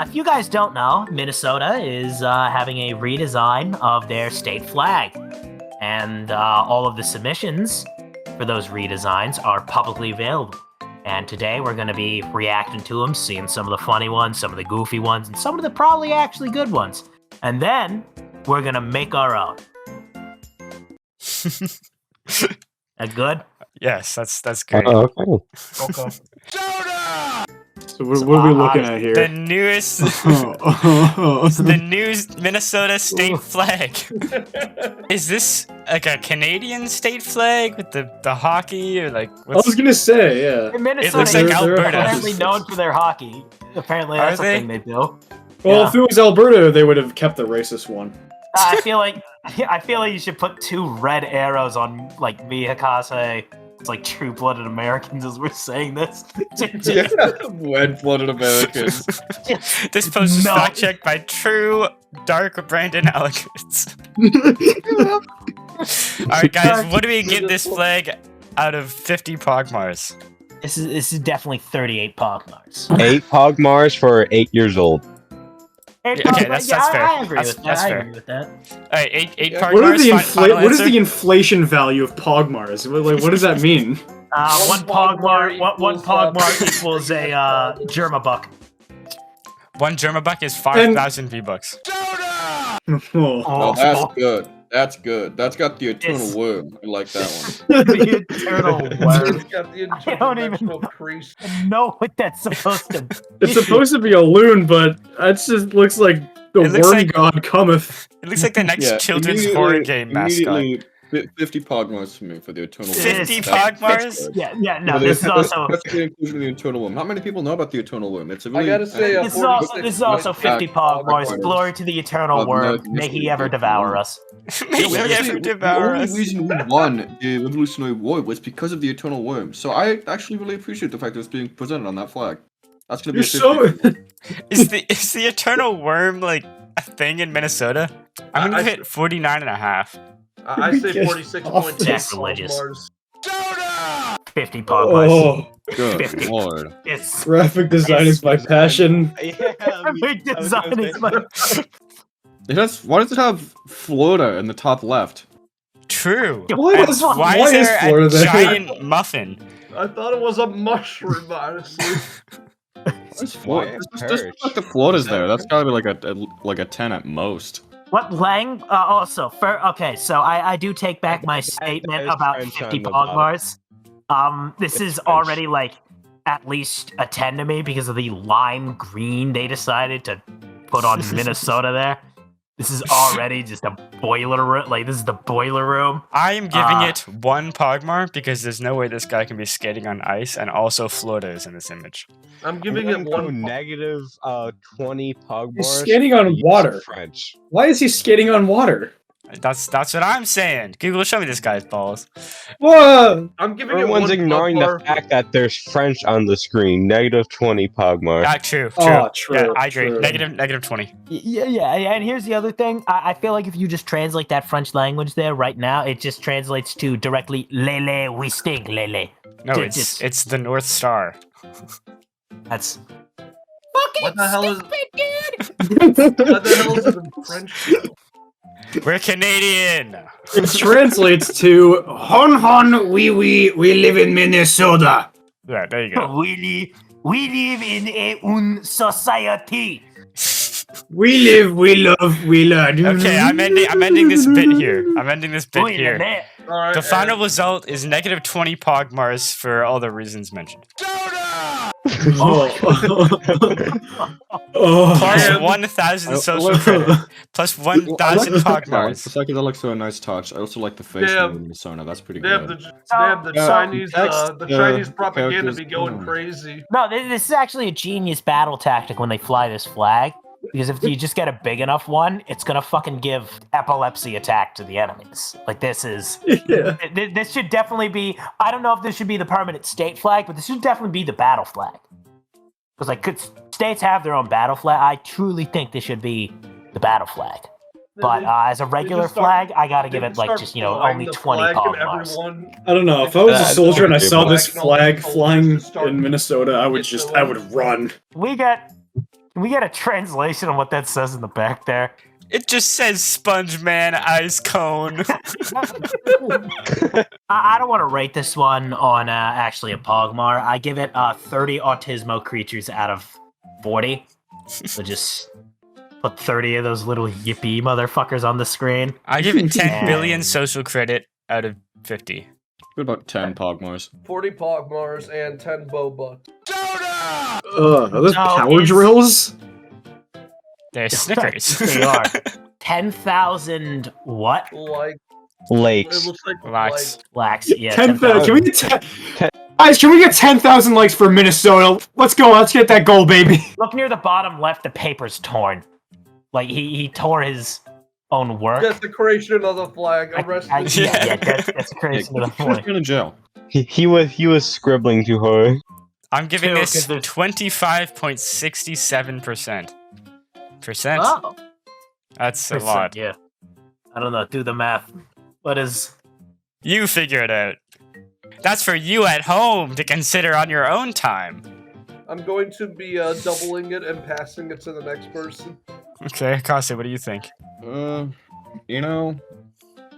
if you guys don't know, Minnesota is having a redesign of their state flag. And all of the submissions for those redesigns are publicly available. And today we're going to be reacting to them, seeing some of the funny ones, some of the goofy ones, and some of the probably actually good ones. And then we're going to make our own. That good? Yes, that's great. Okay. So what are we looking at here? The newest, the new Minnesota state flag. Is this like a Canadian state flag with the hockey or like? I was gonna say, yeah. Minnesota looks like is Alberta. apparently known for their hockey. Apparently that's a thing they do. Well, if it was Alberta, they would have kept the racist one. I feel like you should put 2 red arrows on like Miyakase. It's like true-blooded Americans as we're saying this. Yeah, red-blooded Americans. This post is fact checked by True Dark Brandon Alex. Alright guys, what do we give this flag out of 50 Pogmars? This is definitely 38 Pogmars. 8 Pogmars for 8 years old. Okay, that's fair. I agree with that. That's I fair. agree with that. Alright, 8 Yeah. Pogmars. What is the inflation value of Pogmars? What does that mean? One Pogmar equals a Germabuck. 1 Germabuck is 5,000 V-Bucks. Oh, that's good. That's good. That's got the eternal worm. I like that one. The eternal worm. Got the I don't even crease. know what that's supposed to be. It's supposed to be a loon, but that just looks like the It looks worm like- god cometh. It looks like the next Yeah, children's horror game mascot. Immediately, 50 Pogmars for me for the eternal worm. 50 That's Pogmars? good. Yeah, no, But this is also that's the inclusion of the eternal worm. How many people know about the eternal worm? It's a really, gotta say, this is also 50 Pogmars. Glory to the eternal worm. May he ever devour us. May he ever devour the us. only reason we won the Revolutionary War was because of the eternal worm. So I actually really appreciate the fact that it's being presented on that flag. That's gonna be You're a 50. Is the eternal worm like a thing in Minnesota? I'm gonna hit 49.5. I say 46.2. That's religious. Mars. 50 Pogmars. Oh, Good 50. lord. It's graphic design is my passion. graphic design is my. Why does it have Florida in the top left? True. Why And is- why why is is there Florida a there? giant muffin? I thought it was a mushroom, honestly. What's Florida? Just like the Florida's there. That's gotta be like a 10 at most. What Lang? Also, okay, so I do take back my statement there's about French 50 on the bottom. Pogmars. This is already like at least a 10 to me because of the lime green they decided to put on Minnesota there. This is already just a boiler room. Like, this is the boiler room. I am giving it 1 Pogmar because there's no way this guy can be skating on ice, and also Florida is in this image. I'm giving it one. negative 20 Pogmars. He's skating on water. French. Why is he skating on water? That's what I'm saying. Google, show me this guy's balls. Whoa! I'm giving it Everyone's one. ignoring the fact that there's French on the screen. Negative 20 Pogmar. Ah, true. Oh, true, Yeah, I agree. true. Negative 20. Yeah. And here's the other thing. I feel like if you just translate that French language there right now, it just translates to directly "Lele, we stink, Lele." No, Dude, it's the North Star. That's What the hell is? dude. What the hell is it in French? We're Canadian. It translates to "Hon hon, we live in Minnesota." Yeah, there you go. We live in un society. We live, we love, we learn. Okay, I'm ending this bit here. I'm ending this bit Oy, here. lele. All right, The final result is negative 20 Pogmars for all the reasons mentioned. Oh. Plus 1,000 social credit. Plus 1,000 Pogmars. The psychedelics are a nice touch. I also like the face Yeah. of Minnesota. That's pretty They have good. the Chinese text, the Chinese the propaganda characters, be going crazy. No, this is actually a genius battle tactic when they fly this flag. Because if you just get a big enough one, it's gonna fucking give epilepsy attack to the enemies. Like, this is... Yeah. This should definitely be... I don't know if this should be the permanent state flag, but this should definitely be the battle flag. Because, like, states have their own battle flag. I truly think this should be the battle flag. But as a regular flag, I gotta give it, like, just, you know, only 20 Pogmars. I don't know. If I was a That's soldier and I saw unbelievable. this flag flying in Minnesota, I would run. We got Can we get a translation of what that says in the back there? It just says Sponge Man Ice Cone. I don't want to rate this one on actually a Pogmar. I give it 30 autismo creatures out of 40. So just put 30 of those little yippee motherfuckers on the screen. I give it 10 And- billion social credit out of 50. What about 10 Pogmars? 40 Pogmars and 10 Boba. Are those No, power it's- drills? They're Snickers. They are. 10,000 what? Like, Lakes. it looks like Relax. Lax, yeah. 10,000. Can we get 10? Ten- Guys, can we get 10,000 likes for Minnesota? Let's go. Let's get that goal, baby. Look near the bottom left, the paper's torn. Like, he tore his own work. desecration of the flag. Arrest him. Yeah, that's crazy to the He's point. going to jail. He was scribbling too hard. I'm giving Two, this 'cause there's- 25.67%. Percent? Oh, That's a lot. yeah. I don't know, do the math. What is... You figure it out. That's for you at home to consider on your own time. I'm going to be doubling it and passing it to the next person. Okay, Kasi, what do you think? You know,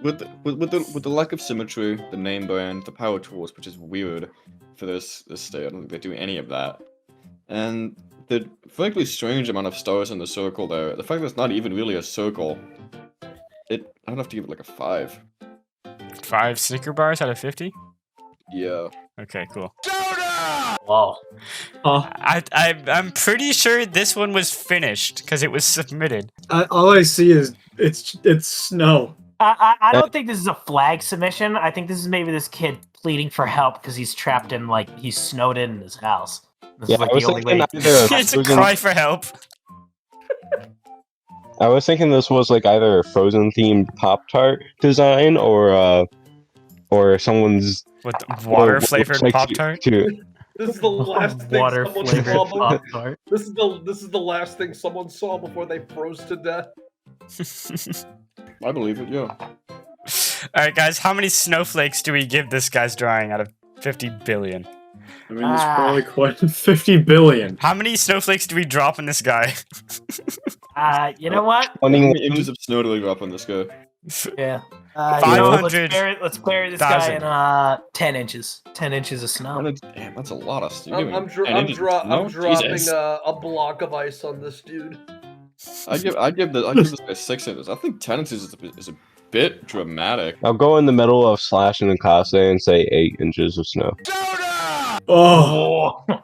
with the lack of symmetry, the name brand, the power tools, which is weird for this state. I don't think they do any of that. And the frankly strange amount of stars in the circle there. The fact that it's not even really a circle. I'd have to give it like a 5. 5 Snicker bars out of 50? Yeah. Okay, cool. Whoa. I'm pretty sure this one was finished because it was submitted. All I see is it's snow. I don't think this is a flag submission. I think this is maybe this kid pleading for help because he's trapped in, like, he's snowed in his house. This Yeah, is like I was the only thinking way. either a It's a frozen- cry for help. I was thinking this was like either a Frozen themed Pop Tart design or someone's With water what flavored looks like Pop Tart. too. This is the last thing Water someone flavored saw. Pop-Tart. This is the last thing someone saw before they froze to death. I believe it, yeah. Alright, guys, how many snowflakes do we give this guy's drawing out of 50 billion? I mean, it's probably quite 50 billion. How many snowflakes do we drop in this guy? You know what? How many 21 inches of snow do we drop on this guy? Yeah. 500,000. Let's bury this guy in 10 inches. 10 inches of snow. Damn, that's a lot of snow. I'm dropping a block of ice on this dude. I give this guy 6 inches. I think 10 inches is a bit dramatic. I'll go in the middle of Slash and Akase and say 8 inches of snow. Oh, Oh,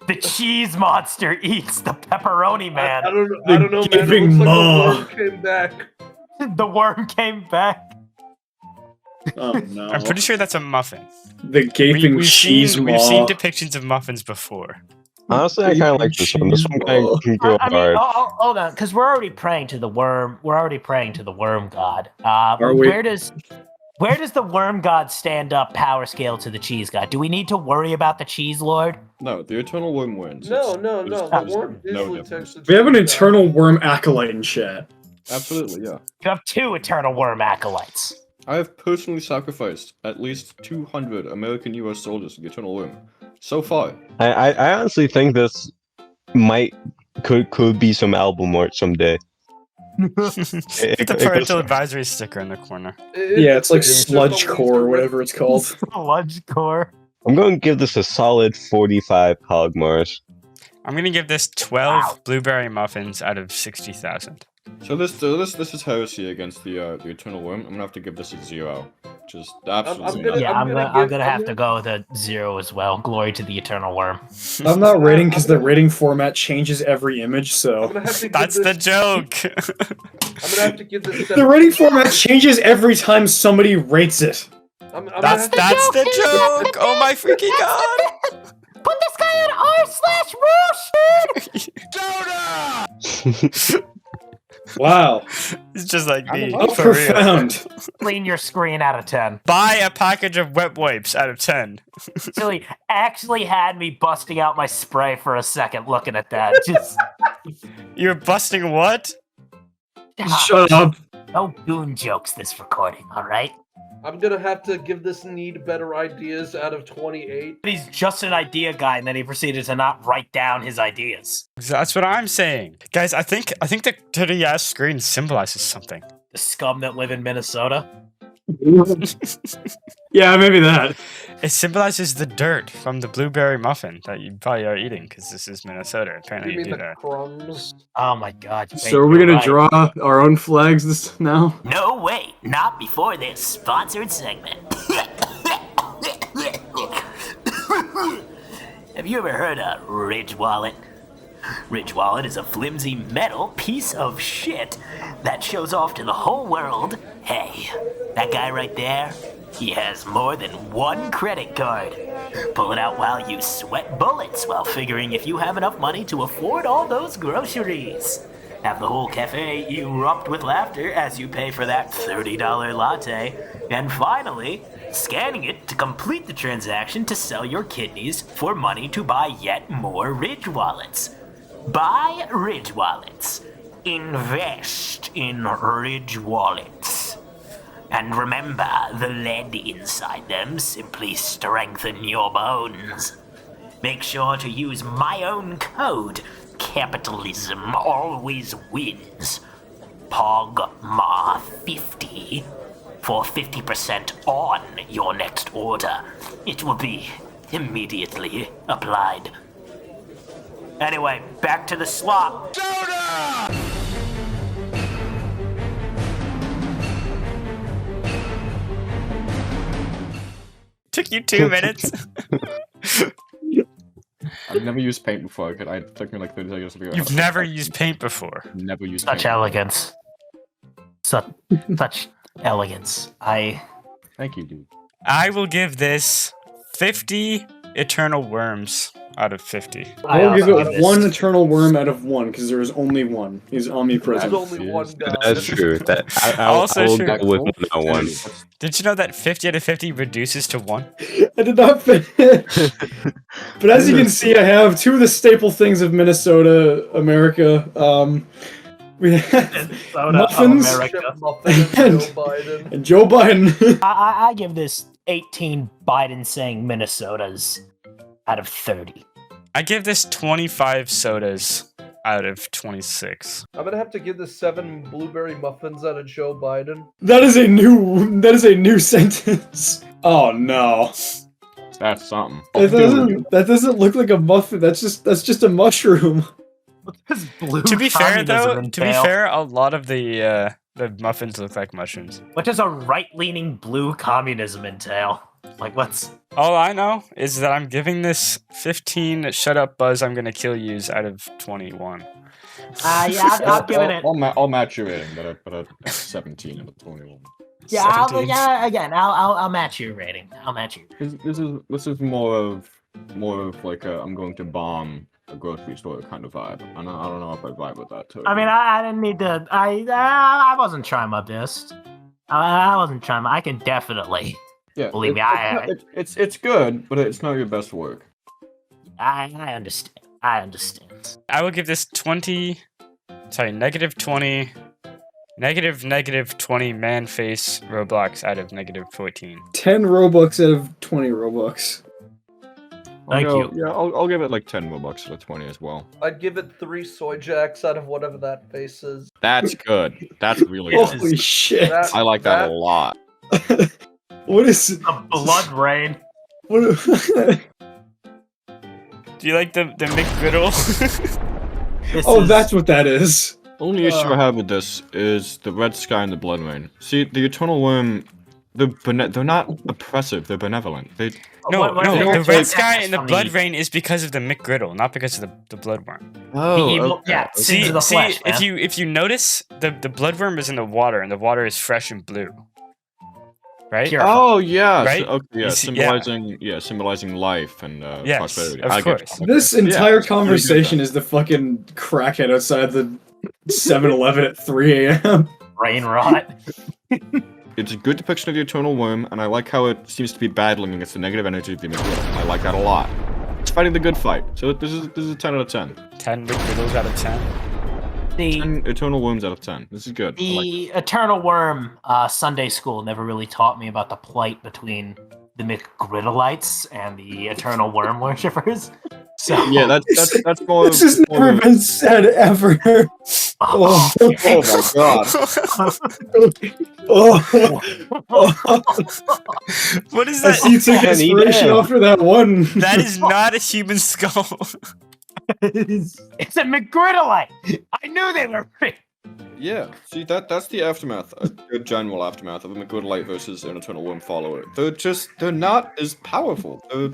the cheese monster eats the pepperoni man. I don't know, man. It giving looks like maw. the worm came back. The worm came back. oh no. I'm pretty sure that's a muffin. The gaping cheese we've seen maw. depictions of muffins before. Honestly, I kind of like this one. This one kind of can go I mean, hard. hold on, because we're already praying to the worm. We're already praying to the worm god. Are we? Where does the worm god stand up power scale to the cheese god? Do we need to worry about the cheese lord? No, the eternal worm wins. No. There's The worm is no lieutenant. difference. We have an eternal worm acolyte in chat. Absolutely, yeah. You have 2 eternal worm acolytes. I have personally sacrificed at least 200 American US soldiers to the eternal worm. So far. I honestly think this could be some album art someday. Put the parental advisory sticker in the corner. Yeah, it's like just sludge a core or whatever it's called. Sludge core. I'm going to give this a solid 45 Pogmars. I'm gonna give this 12 blueberry muffins out of 60,000. So this is heresy against the eternal worm. I'm gonna have to give this a 0, which is absolutely gonna- Yeah, I'm I'm gonna gonna have to go with a 0 as well. Glory to the eternal worm. I'm not rating because the rating format changes every image, I'm so. gonna have to give That's the this, joke. I'm gonna have to give this. The rating format changes every time somebody rates it. I'm gonna That's have to- the joke. Oh my freaking god. Put this guy in r/Roosh. Wow. It's just like me. How For real. profound. Clean your screen out of 10. Buy a package of wet wipes out of 10. Silly actually had me busting out my spray for a second looking at that. Just You're busting what? Shut up. no goon jokes this recording, all right? I'm gonna have to give this need better ideas out of 28. He's just an idea guy, and then he proceeded to not write down his ideas. That's what I'm saying. Guys, I think the dirty ass screen symbolizes something. The scum that live in Minnesota. Yeah, maybe that. It symbolizes the dirt from the blueberry muffin that you probably are eating because this is Minnesota. Apparently You you mean do the that. crumbs? Oh my god. So are we gonna draw our own flags this now? No, wait, not before this sponsored segment. Have you ever heard of Ridge Wallet? Ridge Wallet is a flimsy metal piece of shit that shows off to the whole world, hey, that guy right there, he has more than one credit card. Pull it out while you sweat bullets while figuring if you have enough money to afford all those groceries. Have the whole cafe erupt with laughter as you pay for that $30 latte. And finally, scanning it to complete the transaction to sell your kidneys for money to buy yet more Ridge Wallets. Buy Ridge Wallets. Invest in Ridge Wallets. And remember, the lead inside them simply strengthen your bones. Make sure to use my own code. Capitalism always wins. POGMA50 for 50% on your next order. It will be immediately applied. Anyway, back to the slop. Took you 2 minutes. I've never used paint before. It took me like 30 seconds to figure out. You've never used paint before. Never used Such paint. elegance. Such elegance. Thank you, dude. I will give this 50 eternal worms out of 50. I'll give also it this. one eternal worm out of one because there is only one. He's There's omnipresent. only one guy. That's true. That Also I will true. go with that one. Did you know that 50 out of 50 reduces to 1? I did not finish. But as you can see, I have two of the staple things of Minnesota, America. We have Minnesota of muffins America. Chip Muffin and And- Joe Biden. and Joe Biden. I give this 18 Biden saying Minnesotas out of 30. I give this 25 sodas out of 26. I'm gonna have to give this 7 blueberry muffins out of Joe Biden. That is a new sentence. Oh no. That's something. That doesn't look like a muffin. That's just a mushroom. To be fair, though, a lot of the muffins look like mushrooms. What does a right-leaning blue communism entail? Like, what's... All I know is that I'm giving this 15 shut up buzz I'm gonna kill yous out of 21. Yeah, I'm giving it... I'll match your rating, but at 17 out of 21. Yeah, I'll match your rating. I'll match you. This is more of like I'm going to bomb a grocery store kind of vibe. I don't know if I vibe with that too. I mean, I didn't need to... I wasn't trying my best. I wasn't trying my... I can definitely... yeah, believe me, it's good, but it's not your best work. I understand. I understand. I will give this -20, -20 man face Roblox out of -14. 10 Robux out of 20 Robux. Thank you. Yeah, I'll give it like 10 Robux out of 20 as well. I'd give it 3 soy jacks out of whatever that face is. That's good. That's really good. Holy shit. I like that a lot. What is... A blood rain. What... Do you like the McGriddle? Oh, that's what that is. Only issue I have with this is the red sky and the blood rain. See, the Eternal Worm, they're not oppressive, they're benevolent. No, What no, is it? the It's red like sky and the from blood the- rain is because of the McGriddle, not because of the bloodworm. Yeah, sins of the See, flesh, if man. you notice, the bloodworm is in the water, and the water is fresh and blue. Right? Pure. Oh yeah, Right? okay, yeah, You see- yeah. symbolizing life and Yes, prosperity. of I get course. you. This Yeah, entire it's pretty good conversation then. is the fucking crackhead outside the 7-Eleven at 3 a.m. Brain rot. It's a good depiction of the Eternal Worm, and I like how it seems to be battling against the negative energy of the McGriddle. I like that a lot. It's fighting the good fight. So this is a 10 out of 10. 10 McGriddles out of 10. The 10 eternal worms out of 10. This is good. I like the Eternal Worm Sunday school never really taught me about the plight between the McGriddleites and the Eternal Worm worshippers. So Yeah, that's more. This has more never of a- been said ever. Oh, Oh my god! oh. What is I that? see you took Penny inspiration dead. off of that one. That is not a human skull. it's a McGriddleite. I knew they were real. Yeah, see that's the aftermath, a good general aftermath of a McGriddleite versus an eternal worm follower. They're not as powerful. They're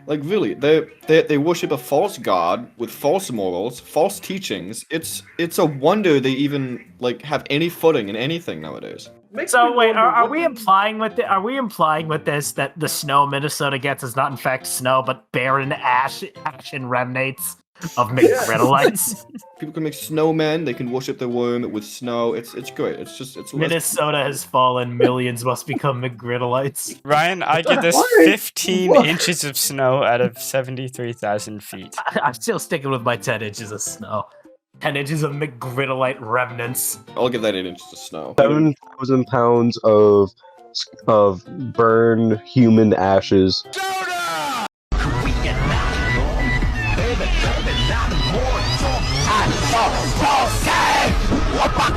like really, they worship a false god with false morals, false teachings. It's a wonder they even like have any footing in anything nowadays. Makes So me wait, wonder, are what we did- implying with are we implying with this that the snow Minnesota gets is not in fact snow, but barren ashen remnants of McGriddleites? People can make snowmen. They can worship their worm with snow. It's great. It's less- Minnesota has fallen. Millions must become McGriddleites. Ryan, I give this Why? 15 Why? inches of snow out of 73,000 feet. I'm still sticking with my 10 inches of snow. 10 inches of McGriddleite remnants. I'll give that 8 inches of snow. 7,000 pounds of burned human ashes. Baby, not more talk. I talk, say. What my